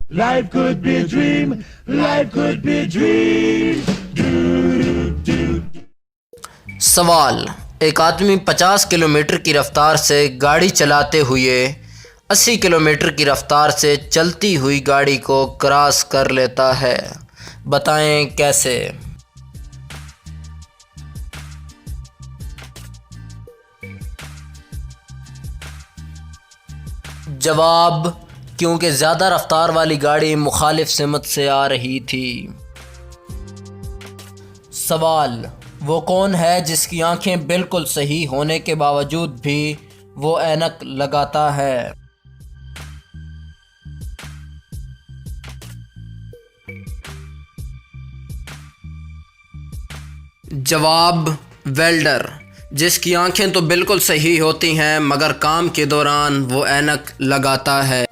Life could be a dream. Life could be a dream. सवाल, एक आदमी 50 kilometre की रफ्तार से गाड़ी चलाते हुए 80 किलोमीटर की रफ्तार से चलती हुई गाड़ी को क्रॉस कर लेता है। बताएं कैसे। जवाब, क्योंकि ज़्यादा रफ्तार वाली गाड़ी मुखालिफ सिमत से आ रही थी। सवाल, वो कौन है जिसकी आंखें बिल्कुल सही होने के बावजूद भी वो ऐनक लगाता है। जवाब, वेल्डर, जिसकी आंखें तो बिल्कुल सही होती हैं मगर काम के दौरान वो ऐनक लगाता है।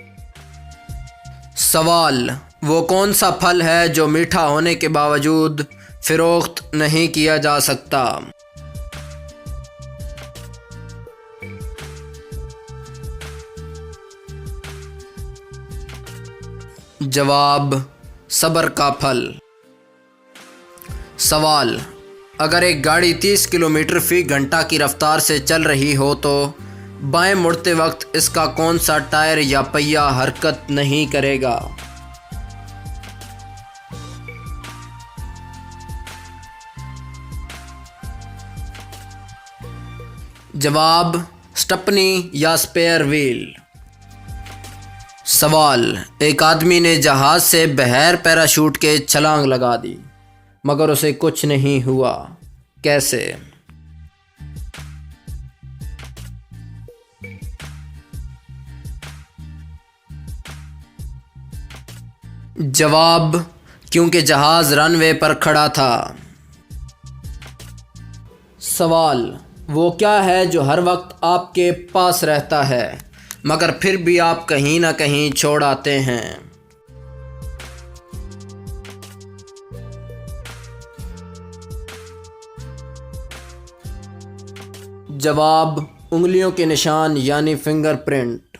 सवाल, वो कौन सा फल है जो मीठा होने के बावजूद फ़रोख्त नहीं किया जा सकता। जवाब, सब्र का फल। सवाल, अगर एक गाड़ी 30 किलोमीटर फ़ी घंटा की रफ्तार से चल रही हो तो बाएं मुड़ते वक्त इसका कौन सा टायर या पहिया हरकत नहीं करेगा। जवाब, स्टपनी या स्पेयर व्हील। सवाल, एक आदमी ने जहाज़ से बगैर पैराशूट के छलांग लगा दी मगर उसे कुछ नहीं हुआ, कैसे। जवाब, क्योंकि जहाज़ रनवे पर खड़ा था। सवाल, वो क्या है जो हर वक्त आपके पास रहता है मगर फिर भी आप कहीं ना कहीं छोड़ आते हैं। जवाब, उंगलियों के निशान यानी फिंगरप्रिंट।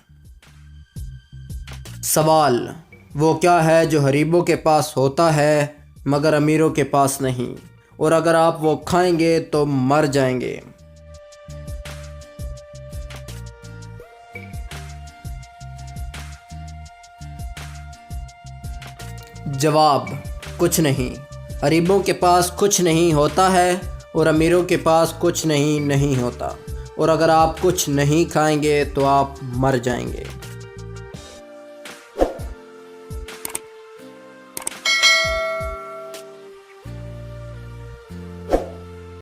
सवाल, वो क्या है जो गरीबों के पास होता है मगर अमीरों के पास नहीं, और अगर आप वो खाएंगे तो मर जाएंगे। जवाब, कुछ नहीं। गरीबों के पास कुछ नहीं होता है और अमीरों के पास कुछ नहीं होता, और अगर आप कुछ नहीं खाएंगे तो आप मर जाएंगे।